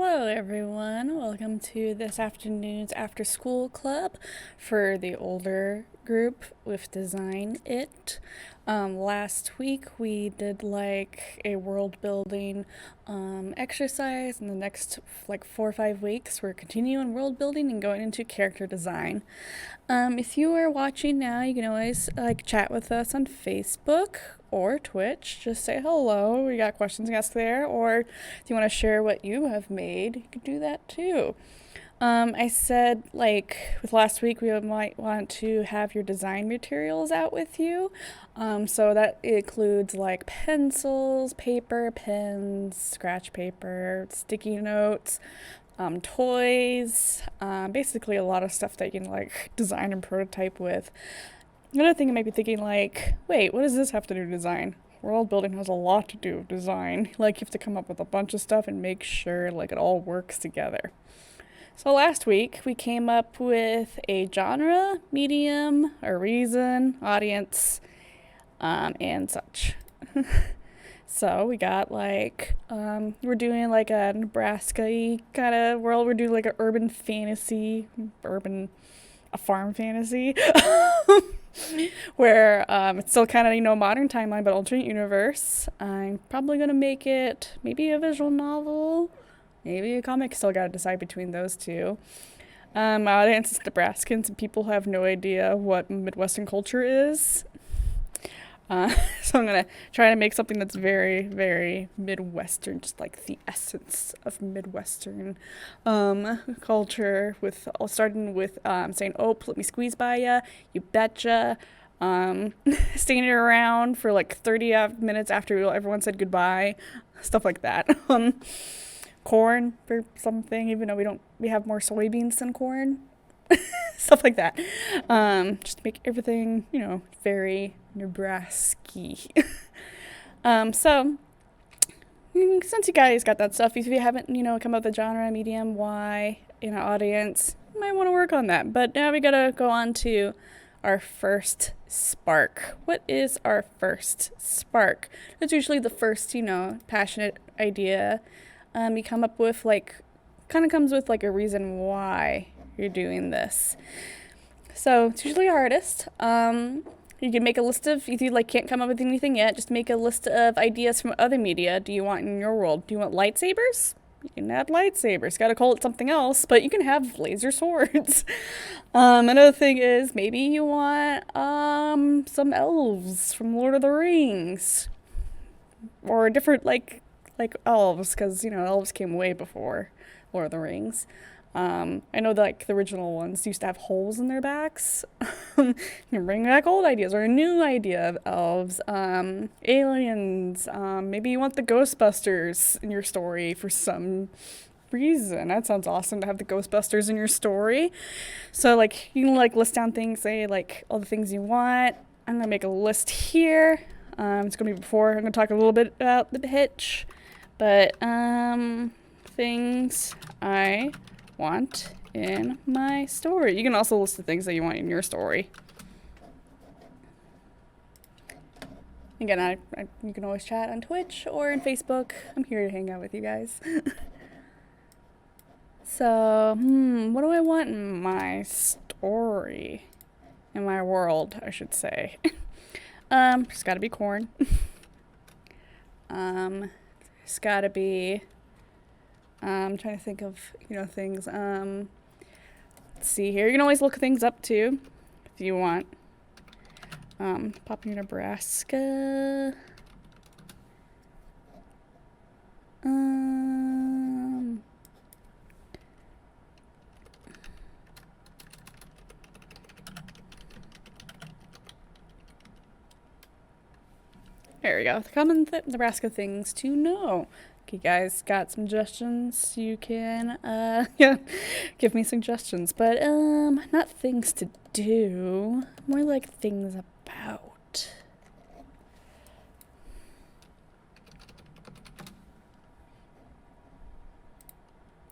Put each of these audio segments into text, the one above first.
Hello, everyone. Welcome to this afternoon's after school club for the older group with Design It. Last week we did like a world building exercise, and the next like 4 or 5 weeks we're continuing world building and going into character design. If you are watching now, you can always chat with us on Facebook or Twitch. Just say hello. We got questions to ask there. Or if you want to share what you have made, you can do that too. I said with last week we might want to have your design materials out with you. So that includes like pencils, paper, pens, scratch paper, sticky notes, toys, basically a lot of stuff that you can like design and prototype with. Another thing you might be thinking wait, what does this have to do with design? World building has a lot to do with design. You have to come up with a bunch of stuff and make sure it all works together. So last week we came up with a genre, medium, a reason, audience, and such. So we got we're doing a Nebraska-y kind of world. We're doing an urban fantasy, a farm fantasy, where it's still kind of, modern timeline, but alternate universe. I'm probably going to make it maybe a visual novel, maybe a comic. Still got to decide between those two. My audience is Nebraskans, and people have no idea what Midwestern culture is. So I'm going to try to make something that's very, very Midwestern, just like the essence of Midwestern culture, with starting with saying, "Oh, let me squeeze by ya, you betcha," staying around for 30 minutes after everyone said goodbye, stuff like that. Corn for something, even though we have more soybeans than corn. Stuff like that. Just to make everything, very Nebraska-y. So since you guys got that stuff, if you haven't, come up with a genre, medium, why, audience, you might want to work on that. But now we gotta go on to our first spark. What is our first spark? It's usually the first, passionate idea you come up with, kind of comes with a reason why you're doing this. So it's usually an artist. You can make a list of, if you can't come up with anything yet, just make a list of ideas from other media do you want in your world. Do you want lightsabers? You can add lightsabers. Gotta call it something else, but you can have laser swords. Another thing is maybe you want some elves from Lord of the Rings, or different elves, because elves came way before Lord of the Rings. I know that the original ones used to have holes in their backs. You can bring back old ideas or a new idea of elves, aliens. Maybe you want the Ghostbusters in your story for some reason. That sounds awesome to have the Ghostbusters in your story. So you can list down things, say all the things you want. I'm gonna make a list here. It's gonna be before. I'm gonna talk a little bit about the pitch, but things I want in my story. You can also list the things that you want in your story. Again, you can always chat on Twitch or in Facebook. I'm here to hang out with you guys. So, what do I want in my story? In my world, I should say. There's gotta be corn. There's gotta be I'm trying to think of, things. Let's see here. You can always look things up too, if you want. Pop near Nebraska. There we go. The common Nebraska things to know. Okay, guys, got some suggestions? You can, give me suggestions. But, not things to do. More like things about.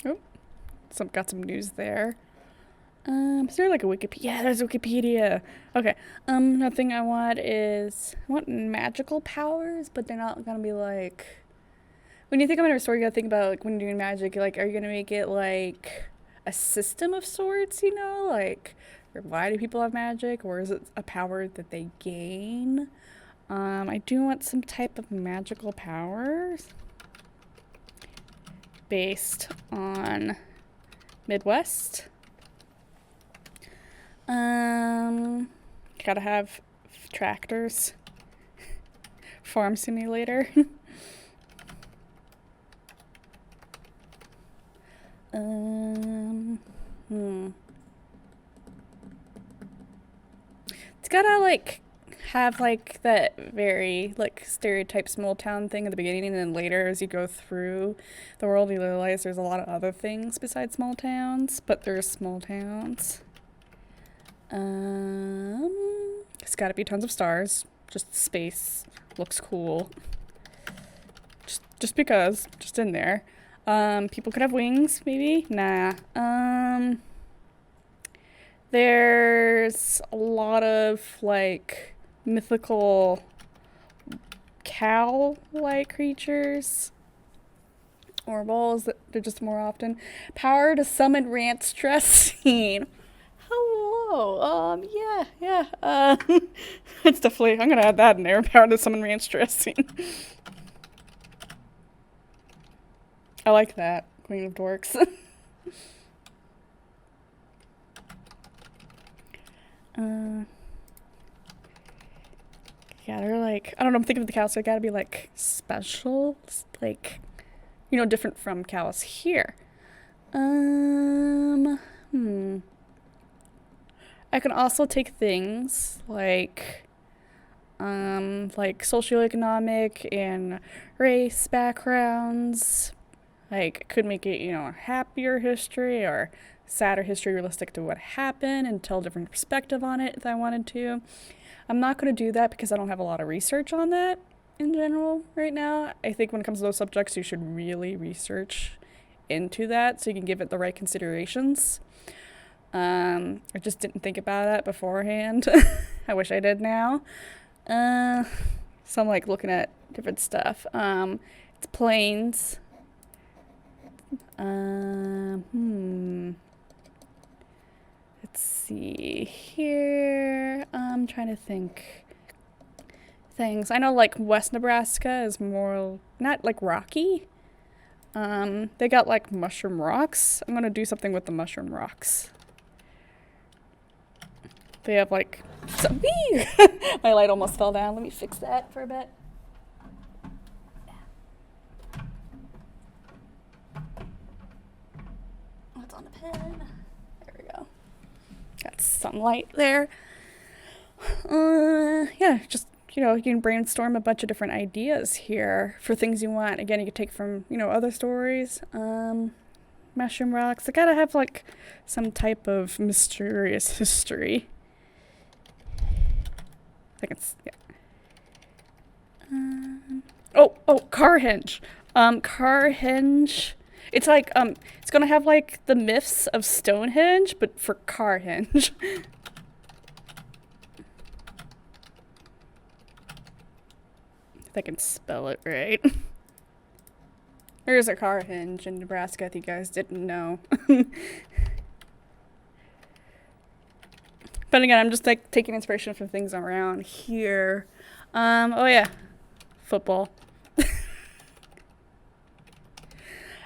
Oh, got some news there. Is there a Wikipedia? Yeah, there's a Wikipedia. Okay. Another thing I want magical powers, but they're not gonna be When you think about a story, you gotta think about like when you're doing magic. Like, are you gonna make it like a system of sorts? You know, like, or why do people have magic, or is it a power that they gain? I do want some type of magical powers based on Midwest. Gotta have tractors. Farm simulator. It's gotta like have like that very like stereotype small town thing at the beginning, and then later as you go through the world you realize there's a lot of other things besides small towns, but there's small towns. It's gotta be tons of stars. Just space looks cool. Just because, just in there. People could have wings, maybe? Nah. There's a lot of like mythical cow-like creatures or balls that they're just more often. Power to summon rant stress scene. Hello. Yeah. It's definitely, I'm gonna add that in there. Power to summon rant stress scene. I like that. Queen of Dorks. Yeah, they're like, I don't know, I'm thinking of the cows, so they gotta be like special, like, you know, different from cows here. I can also take things like socioeconomic and race backgrounds. Like, could make it, you know, a happier history or sadder history realistic to what happened and tell a different perspective on it if I wanted to. I'm not going to do that because I don't have a lot of research on that in general right now. I think when it comes to those subjects, you should really research into that so you can give it the right considerations. I just didn't think about that beforehand. I wish I did now. So I'm like looking at different stuff. It's planes. Let's see here. I'm trying to think things. I know like West Nebraska is more not like rocky. They got like mushroom rocks. I'm gonna do something with the mushroom rocks. They have like some. My light almost fell down. Let me fix that for a bit. What's on the pen? There we go. Got sunlight there. Yeah, just, you know, you can brainstorm a bunch of different ideas here for things you want. Again, you could take from, you know, other stories. Mushroom rocks. They gotta have like some type of mysterious history. I think it's, yeah. Car hinge. Car hinge. It's like, it's gonna have like the myths of Stonehenge, but for car hinge. If I can spell it right. There's a car hinge in Nebraska if you guys didn't know. But again, I'm just like taking inspiration from things around here. Oh yeah, football.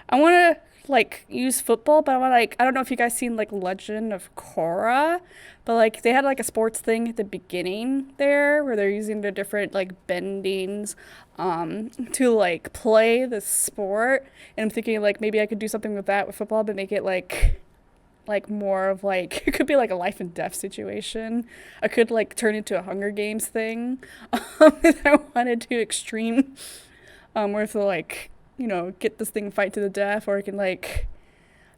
I want to like use football, but I want like, I don't know if you guys seen like Legend of Korra, but like they had like a sports thing at the beginning there where they're using the different like bendings to like play the sport. And I'm thinking like maybe I could do something with that with football, but make it like more of like, it could be like a life and death situation. I could like turn into a Hunger Games thing if I wanted to extreme, where if like, you know, get this thing fight to the death, or I can like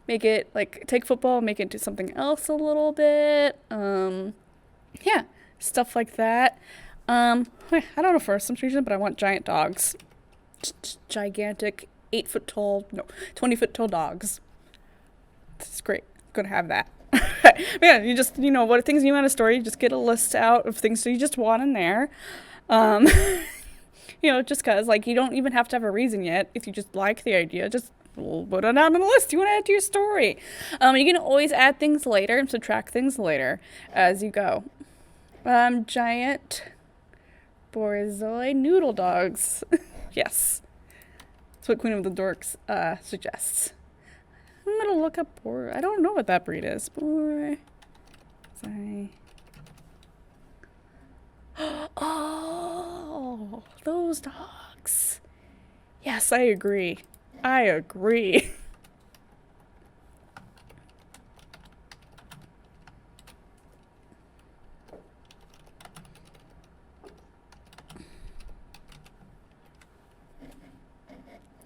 make it like take football, make it into something else a little bit. Yeah, stuff like that. I don't know for some reason, but I want giant dogs. Just gigantic 8-foot tall, no, 20-foot tall dogs. This is great. I'm gonna have that. Yeah, you just, you know, what things you want in a story, you just get a list out of things so you just want in there. You know, just because, like, you don't even have to have a reason yet. If you just like the idea, just put it out on the list you want to add to your story. You can always add things later and subtract things later as you go. Giant Borzoi noodle dogs. Yes. That's what Queen of the Dorks suggests. I'm gonna look up I don't know what that breed is. Sorry. Oh, those dogs. Yes, I agree. I agree.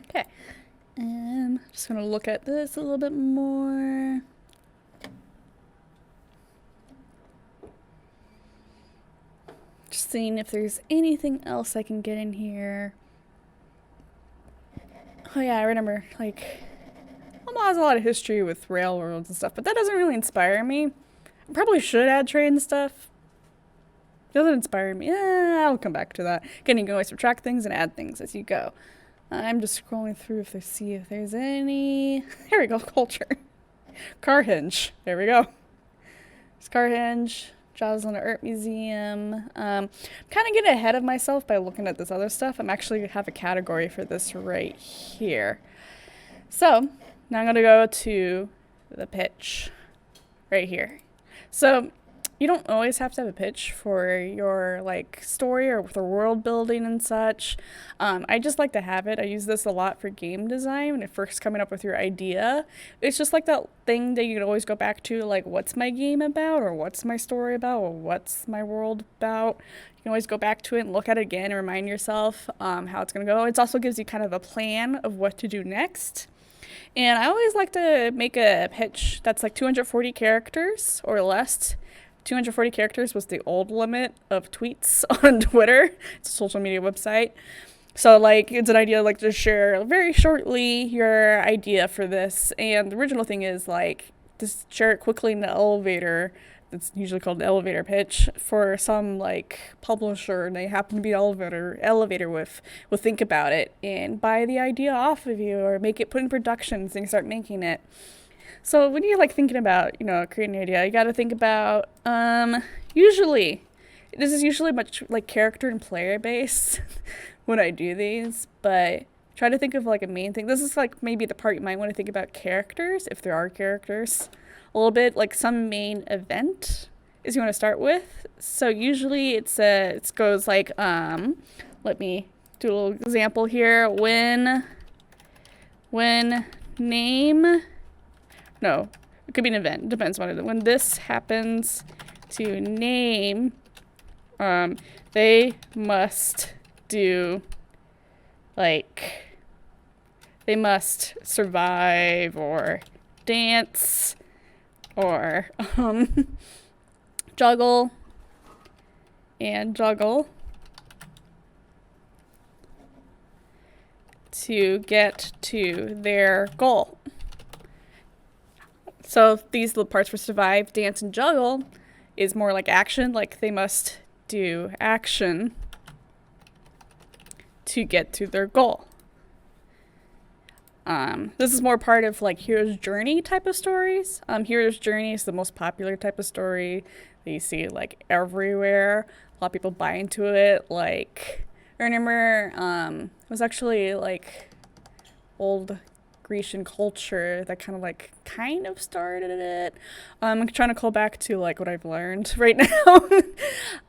Okay. Just gonna look at this a little bit more. Just seeing if there's anything else I can get in here. Oh yeah, I remember, like, Omaha has a lot of history with railroads and stuff, but that doesn't really inspire me. I probably should add train stuff. Doesn't inspire me. I'll come back to that. Again, you can always subtract things and add things as you go. I'm just scrolling through see if there's any. Here we go, culture. Car hinge. There we go. It's car hinge. Jobs on the Art Museum. Kind of getting ahead of myself by looking at this other stuff. I'm actually have a category for this right here. So now I'm gonna go to the pitch right here. So you don't always have to have a pitch for your like story or for world building and such. I just like to have it. I use this a lot for game design when you're first coming up with your idea. It's just like that thing that you can always go back to, like, what's my game about, or what's my story about, or what's my world about. You can always go back to it and look at it again and remind yourself how it's going to go. It also gives you kind of a plan of what to do next. And I always like to make a pitch that's like 240 characters or less. 240 characters was the old limit of tweets on Twitter. It's a social media website. So, like, it's an idea, like, to share very shortly your idea for this. And the original thing is, like, just share it quickly in the elevator. It's usually called an elevator pitch for some, like, publisher, and they happen to be elevator with, will think about it and buy the idea off of you or make it put in production so you can start making it. So when you're, like, thinking about, you know, creating an idea, you got to think about, this is usually much, like, character and player based when I do these, but try to think of, like, a main thing. This is, like, maybe the part you might want to think about characters, if there are characters, a little bit, like, some main event is you want to start with. So usually it goes like, let me do a little example here. When name... No, it could be an event. Depends on it. When this happens to name, they must do, like, they must survive or dance or juggle to get to their goal. So these little parts for survive, dance, and juggle is more like action, like they must do action to get to their goal. This is more part of like hero's journey type of stories. Hero's journey is the most popular type of story that you see like everywhere. A lot of people buy into it. Like, I remember it was actually like old Grecian culture that kind of started it. I'm trying to call back to like what I've learned right now.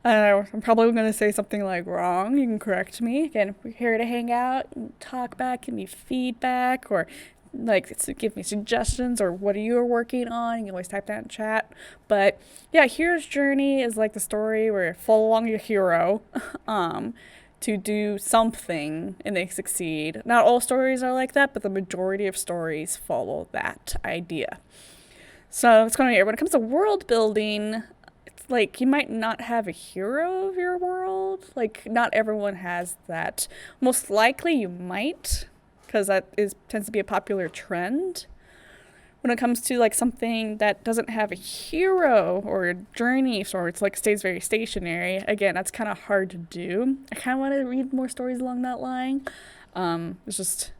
I'm probably going to say something like wrong. You can correct me. Again, we're here to hang out and talk back, give me feedback, or like give me suggestions, or what are you working on. You can always type that in chat. But yeah, hero's journey is like the story where you follow along your hero to do something and they succeed. Not all stories are like that, but the majority of stories follow that idea. So it's going to be when it comes to world building, it's like you might not have a hero of your world. Like not everyone has that. Most likely you might, because that tends to be a popular trend. when it comes to like something that doesn't have a hero or a journey, or it's like stays very stationary, again, that's kind of hard to do. I kind of want to read more stories along that line. It's just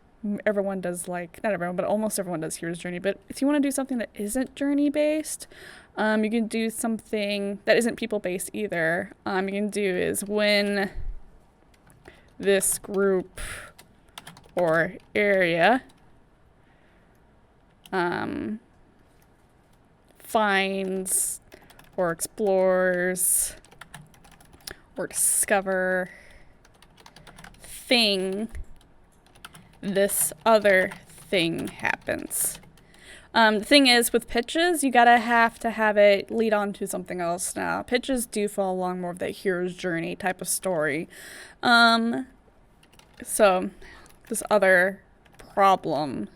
everyone does, like, not everyone, but almost everyone does hero's journey. But if you want to do something that isn't journey based, you can do something that isn't people based either. You can do is when this group or area finds or explores or discover thing, this other thing happens. The thing is, with pitches, you gotta have to have it lead on to something else. Now, pitches do fall along more of that hero's journey type of story. So, this other problem.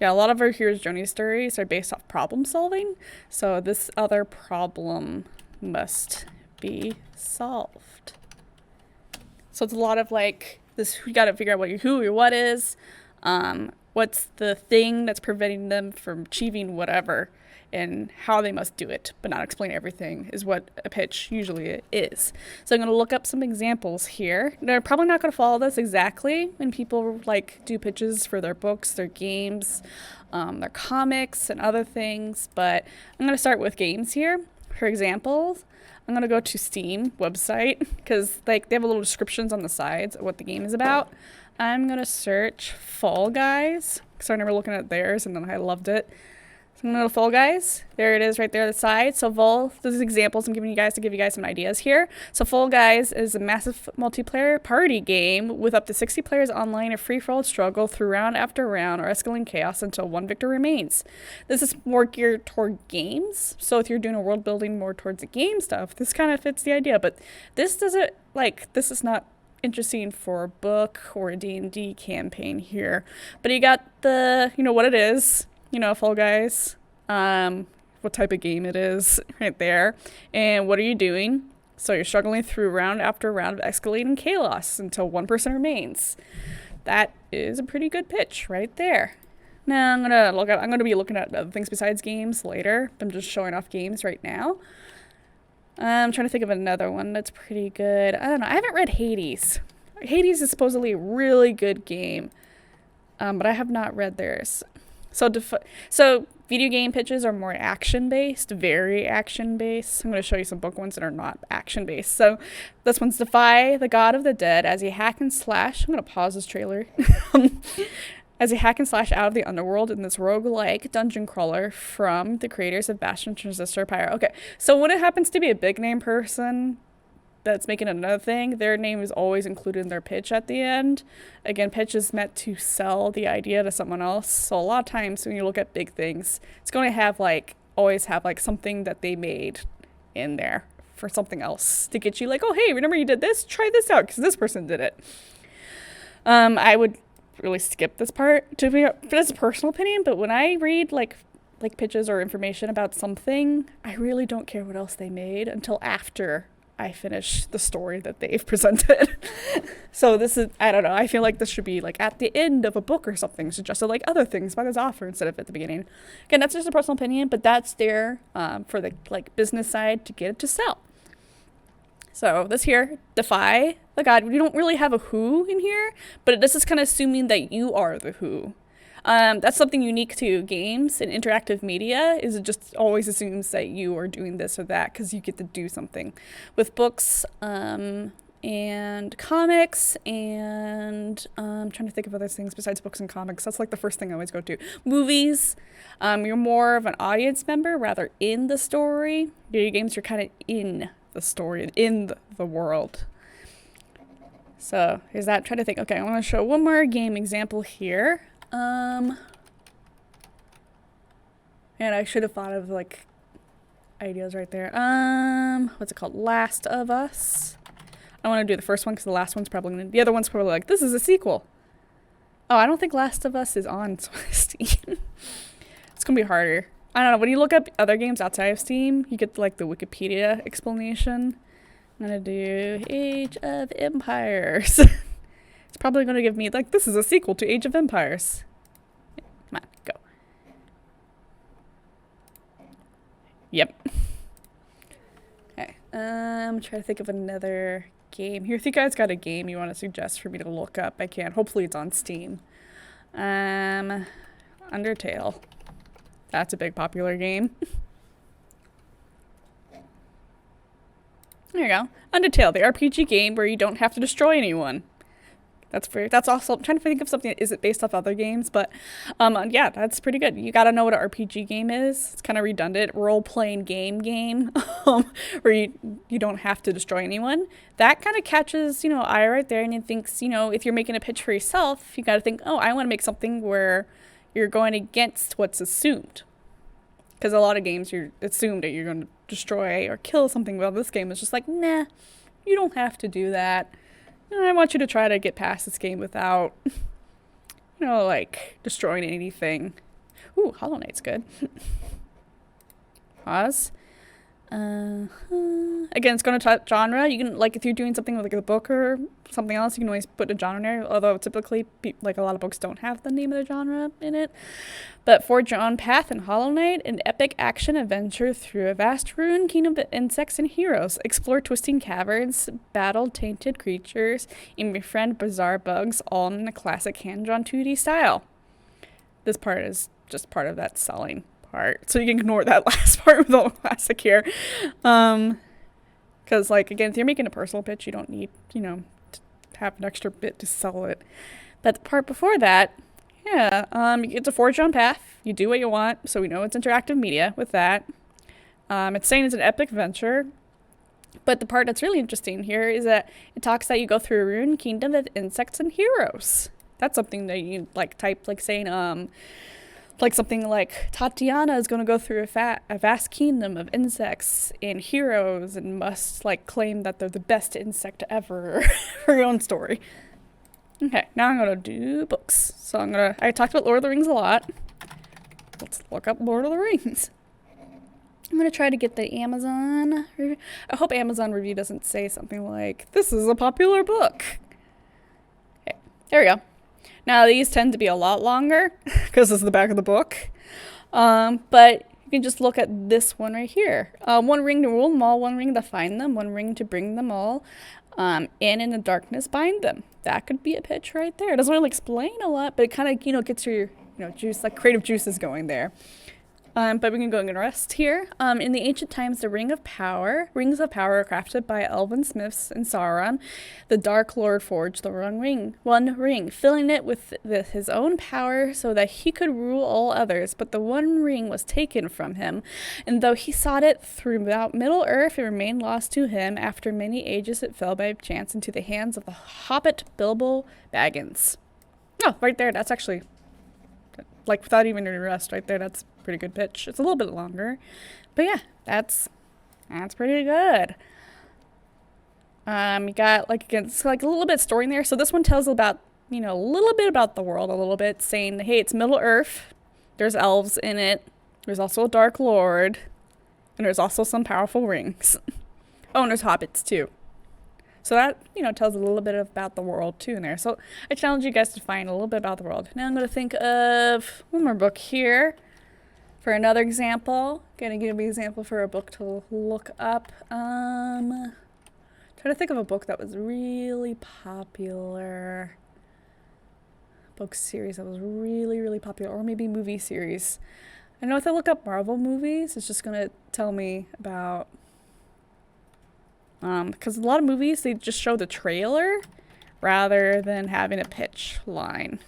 Yeah, a lot of our hero's journey stories are based off problem solving. So, this other problem must be solved. So, it's a lot of like this, you gotta figure out what your who, your what is. What's the thing that's preventing them from achieving whatever, and how they must do it, but not explain everything is what a pitch usually is. So I'm going to look up some examples here. They're probably not going to follow this exactly when people like do pitches for their books, their games, their comics, and other things, but I'm going to start with games here. For examples, I'm going to go to Steam website because like they have a little descriptions on the sides of what the game is about. I'm going to search Fall Guys, because I remember looking at theirs and then I loved it. So I'm going to go to Fall Guys. There it is right there on the side. So those are examples I'm giving you guys to give you guys some ideas here. So Fall Guys is a massive multiplayer party game with up to 60 players online, a free-for-all struggle through round after round or escalating chaos until one victor remains. This is more geared toward games. So if you're doing a world building more towards the game stuff, this kind of fits the idea. But this doesn't, like, this is not interesting for a book or a D&D campaign here, but you got the, you know what it is, you know, Fall Guys, what type of game it is right there, and what are you doing? So you're struggling through round after round of escalating chaos until one person remains. That is a pretty good pitch right there. Now I'm gonna be looking at other things besides games later. I'm just showing off games right now. I'm trying to think of another one that's pretty good. I don't know. I haven't read Hades. Hades is supposedly a really good game, but I have not read theirs. So video game pitches are more action-based, very action-based. I'm going to show you some book ones that are not action-based. So this one's defy the god of the dead as you hack and slash. I'm going to pause this trailer. As you hack and slash out of the underworld in this roguelike dungeon crawler from the creators of Bastion Transistor Pyre. Okay, so when it happens to be a big name person that's making another thing, their name is always included in their pitch at the end. Again, pitch is meant to sell the idea to someone else. So a lot of times when you look at big things, it's going to have always have something that they made in there for something else to get you like, oh, hey, remember you did this? Try this out because this person did it. I would really skip this part that's a personal opinion, but when I read like pitches or information about something, I really don't care what else they made until after I finish the story that they've presented. So this is, I don't know, I feel like this should be like at the end of a book or something, suggested like other things by this author instead of at the beginning. Again, that's just a personal opinion, but that's there for the like business side to get it to sell. So this here, defy the god. We don't really have a who in here, but this is kind of assuming that you are the who. That's something unique to games and interactive media, is it just always assumes that you are doing this or that because you get to do something. With books and comics and I'm trying to think of other things besides books and comics. That's like the first thing I always go to. Movies, you're more of an audience member rather in the story. Video games, you're kind of in the story, in the world. So here's that. Try to think. Okay, I want to show one more game example here. And I should have thought of like ideas right there. What's it called? Last of Us. I want to do the first one because the last one's probably the other one's probably like, this is a sequel. Oh, I don't think Last of Us is on Steam. It's gonna be harder. I don't know, when you look up other games outside of Steam, you get like the Wikipedia explanation. I'm gonna do Age of Empires. It's probably gonna give me like, this is a sequel to Age of Empires. Come on, go. Yep. Okay. Try to think of another game. Here, if you guys got a game you want to suggest for me to look up, I can. Hopefully it's on Steam. Undertale. That's a big popular game. There you go. Undertale, the RPG game where you don't have to destroy anyone. That's also, I'm trying to think of something that isn't based off other games, but yeah, that's pretty good. You gotta know what an RPG game is. It's kind of redundant. Role-playing game, where you don't have to destroy anyone. That kind of catches, eye right there, and it thinks, if you're making a pitch for yourself, you gotta think, oh, I want to make something where you're going against what's assumed. Because a lot of games, you're assumed that you're going to destroy or kill something. Well, this game is just like, nah, you don't have to do that. I want you to try to get past this game without, like, destroying anything. Ooh, Hollow Knight's good. Pause. Again, it's going to touch genre. You can, like, if you're doing something with, like, a book or something else, you can always put a genre there. Although, typically, like, a lot of books don't have the name of the genre in it. But Forge Your Own Path in Hollow Knight, an epic action adventure through a vast ruined kingdom of insects and heroes. Explore twisting caverns, battle tainted creatures, and befriend bizarre bugs, all in a classic hand-drawn 2D style. This part is just part of that selling part, so you can ignore that last part with all the classic here. Because, like, again, if you're making a personal pitch, you don't need, to have an extra bit to sell it. But the part before that, yeah, it's a Forge Your Own Path. You do what you want, so we know it's interactive media with that. It's saying it's an epic adventure. But the part that's really interesting here is that it talks that you go through a ruined kingdom of insects and heroes. That's something that you, like, type, like, saying, like something like Tatiana is going to go through a vast kingdom of insects and heroes and must, like, claim that they're the best insect ever for your own story. Okay, now I'm going to do books. So I talked about Lord of the Rings a lot. Let's look up Lord of the Rings. I'm going to try to get the Amazon review. I hope Amazon review doesn't say something like, this is a popular book. Okay, there we go. Now, these tend to be a lot longer because this is the back of the book. But you can just look at this one right here. One ring to rule them all, one ring to find them, one ring to bring them all, and in the darkness bind them. That could be a pitch right there. It doesn't really explain a lot, but it kind of, gets your, juice, like creative juices going there. But we can go and rest here. In the ancient times, the rings of power were crafted by elven smiths in Sauron. The Dark Lord forged the one ring, filling it with his own power so that he could rule all others. But the one ring was taken from him, and though he sought it throughout Middle Earth, it remained lost to him. After many ages, it fell by chance into the hands of the hobbit Bilbo Baggins. Oh, right there. That's actually, like, without even any rest, right there. That's pretty good pitch. It's a little bit longer, but yeah, that's pretty good. You got, like, again, it's like a little bit story in there. So this one tells about, a little bit about the world, a little bit, saying, hey, it's Middle Earth. There's elves in it. There's also a Dark Lord, and there's also some powerful rings. Oh, and there's hobbits too. So that, tells a little bit about the world too in there. So I challenge you guys to find a little bit about the world. Now I'm going to think of one more book here. For another example, gonna give me an example for a book to look up. Try to think of a book that was really popular. Book series that was really, really popular, or maybe movie series. I know if I look up Marvel movies, it's just gonna tell me about. Because a lot of movies, they just show the trailer rather than having a pitch line.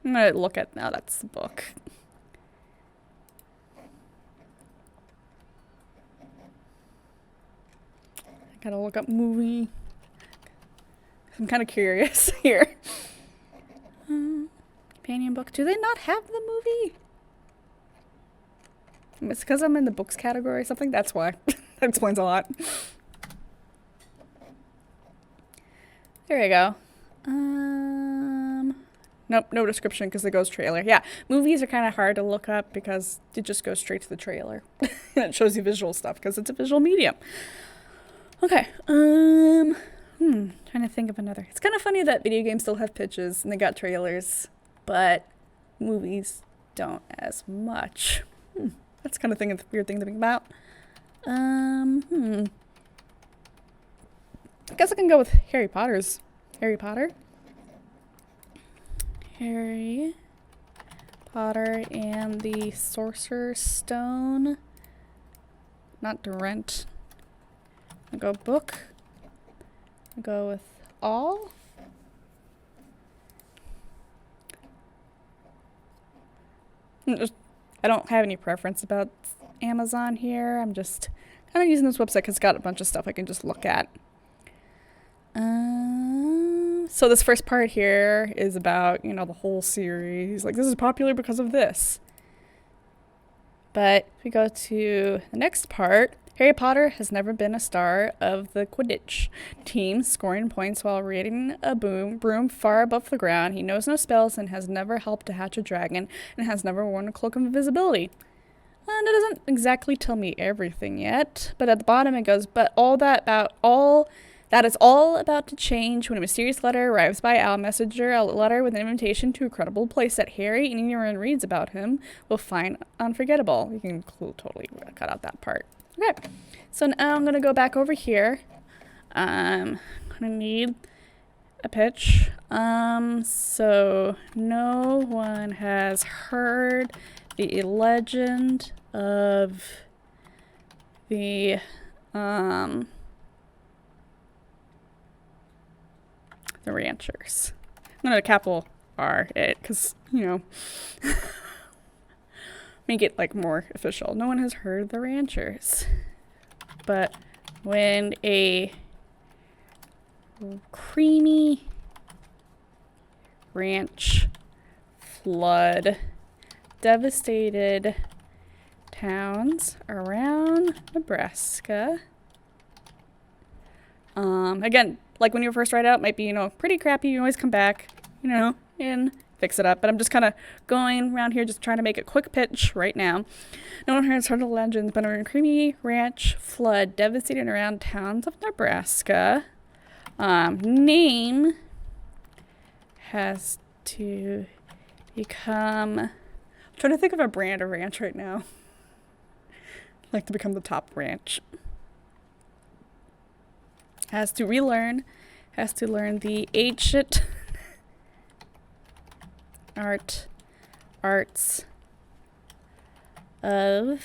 I'm gonna look at, now that's the book. Gotta look up movie. I'm kind of curious here. Companion book. Do they not have the movie? It's because I'm in the books category or something. That's why. That explains a lot. There we go. Nope, no description because it goes trailer. Yeah, movies are kind of hard to look up because it just goes straight to the trailer. And it shows you visual stuff because it's a visual medium. Okay, trying to think of another. It's kind of funny that video games still have pitches and they got trailers, but movies don't as much. That's kind of weird thing to think about. I guess I can go with Harry Potter. Harry Potter and the Sorcerer's Stone. Not Durant. I'll go book. I'll go with all. I don't have any preference about Amazon here. I'm just kind of using this website because it's got a bunch of stuff I can just look at. So this first part here is about, you know, the whole series. Like, this is popular because of this. But if we go to the next part, Harry Potter has never been a star of the Quidditch team, scoring points while riding a broom far above the ground. He knows no spells and has never helped to hatch a dragon and has never worn a cloak of invisibility. And it doesn't exactly tell me everything yet, but at the bottom it goes, but that is all about to change when a mysterious letter arrives by Owl Messenger, a letter with an invitation to a credible place that Harry and anyone reads about him will find unforgettable. You can totally cut out that part. Okay, so now I'm going to go back over here. I'm going to need a pitch. So no one has heard the legend of the, the ranchers. I'm going to capital R it because, you know, make it like more official. No one has heard of the ranchers. But when a creamy ranch flood devastated towns around Nebraska. Again, like when you first write out, might be, you know, pretty crappy. You always come back, you know, and fix it up. But I'm just kind of going around here, just trying to make a quick pitch right now. No one has heard of the legends, but a creamy ranch flood devastated around towns of Nebraska. Name has to become... I'm trying to think of a brand of ranch right now. Like to become the top ranch. Has to learn the ancient arts of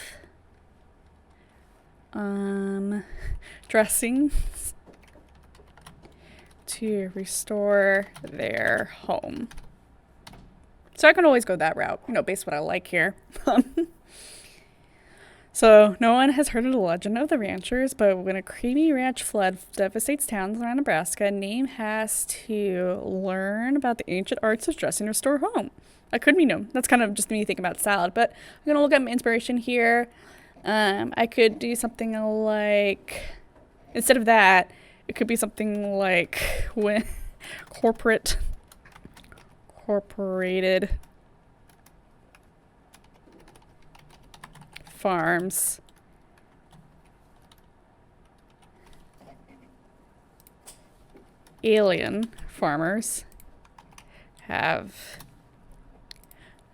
dressing to restore their home. So I can always go that route, you know, based on what I like here. So no one has heard of the legend of the ranchers, but when a creamy ranch flood devastates towns around Nebraska, Name has to learn about the ancient arts of dressing to restore home. I could be no. That's kind of just me thinking about salad, but I'm going to look at my inspiration here. I could do something like, instead of that, it could be something like when incorporated farms alien farmers have,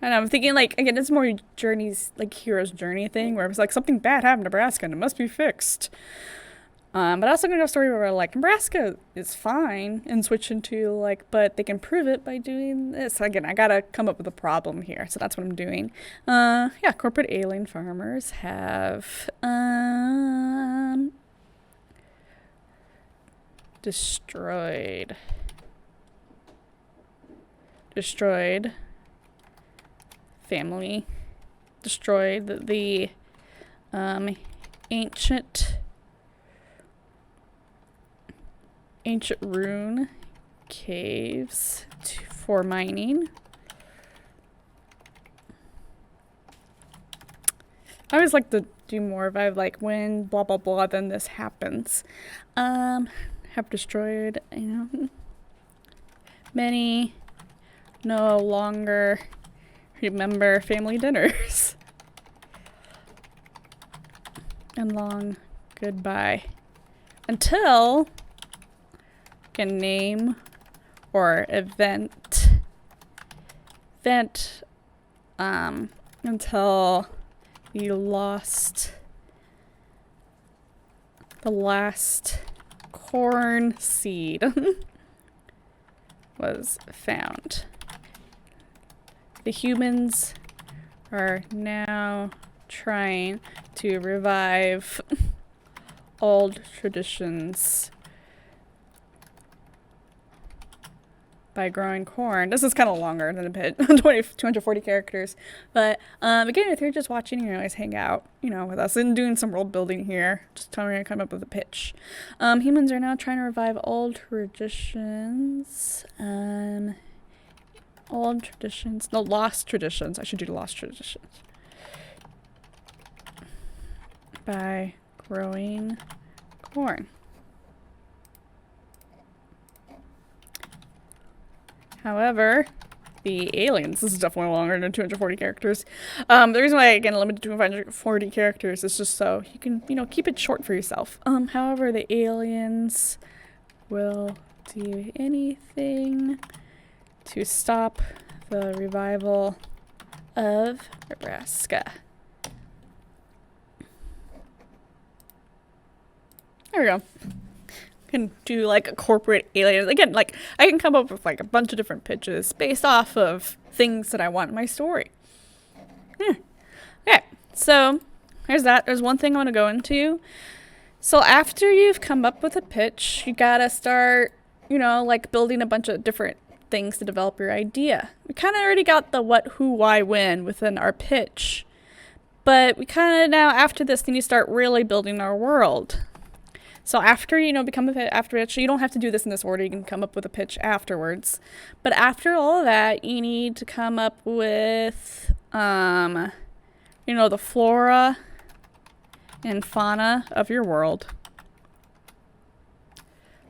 and I'm thinking like, again, it's more journeys, like hero's journey thing where it's like something bad happened in Nebraska and it must be fixed. But I also gonna go a story where like Nebraska is fine and switch into like, but they can prove it by doing this. Again, I gotta come up with a problem here, so that's what I'm doing. Yeah, corporate alien farmers have destroyed family, destroyed the ancient rune caves for mining. I always like to do more of I like when blah blah blah then this happens. Have destroyed, you know, many no longer remember family dinners. And long goodbye until can name or event until the last corn seed was found. The humans are now trying to revive old traditions by growing corn. This is kind of longer than a bit, 240 characters. But again, if you're just watching, you always hang out, with us and doing some world building here. Just telling me to come up with a pitch. Humans are now trying to revive old traditions. Lost traditions. I should do lost traditions. By growing corn. However, the aliens, this is definitely longer than 240 characters. The reason why, again, limited to 240 characters is just so you can, keep it short for yourself. However, the aliens will do anything to stop the revival of Nebraska. There we go. Can do like a corporate aliens. Again, like I can come up with like a bunch of different pitches based off of things that I want in my story. Okay, so there's that. There's one thing I want to go into. So after you've come up with a pitch, you gotta start, like building a bunch of different things to develop your idea. We kind of already got the what, who, why, when within our pitch. But we kind of now, after this, then you start really building our world. So after, become a pitch, you don't have to do this in this order. You can come up with a pitch afterwards. But after all of that, you need to come up with, the flora and fauna of your world.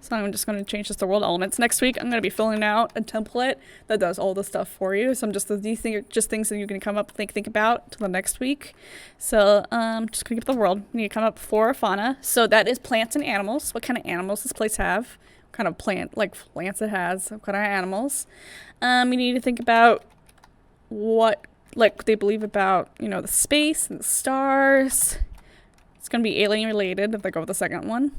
So I'm just going to change this to world elements. Next week, I'm going to be filling out a template that does all the stuff for you. So I'm these things are just things that you can come up, think about till the next week. So just going to get the world. You need to come up with flora, fauna. So that is plants and animals. What kind of animals does this place have? What kind of plants it has? What kind of animals? You need to think about what they believe about, the space and the stars. It's going to be alien related if they go with the second one.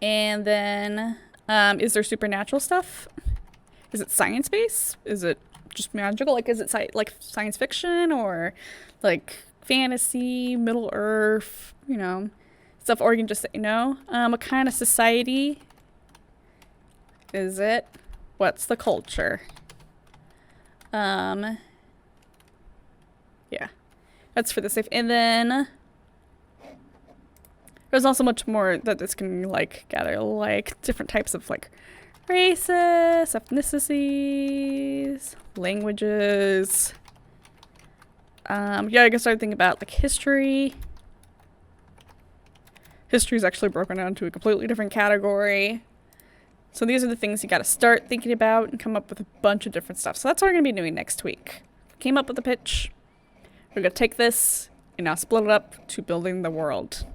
And then, is there supernatural stuff? Is it science-based? Is it just magical? Is it science fiction or fantasy, Middle Earth, stuff? Or you can just say no. What kind of society is it? What's the culture? Yeah, that's for the safe. And then there's also much more that this can gather, different types of races, ethnicities, languages. I can start thinking about history. History is actually broken down to a completely different category. So these are the things you got to start thinking about and come up with a bunch of different stuff. So that's what we're going to be doing next week. Came up with a pitch. We're going to take this and now split it up to building the world.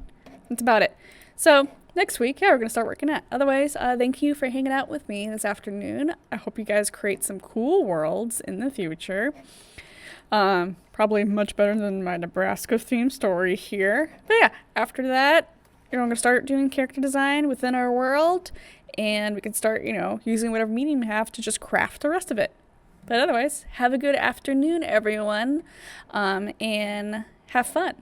That's about it. So next week, we're going to start working at. Otherwise, thank you for hanging out with me this afternoon. I hope you guys create some cool worlds in the future. Probably much better than my Nebraska themed story here. But yeah, after that, we're going to start doing character design within our world. And we can start, using whatever medium we have to just craft the rest of it. But otherwise, have a good afternoon, everyone. And have fun.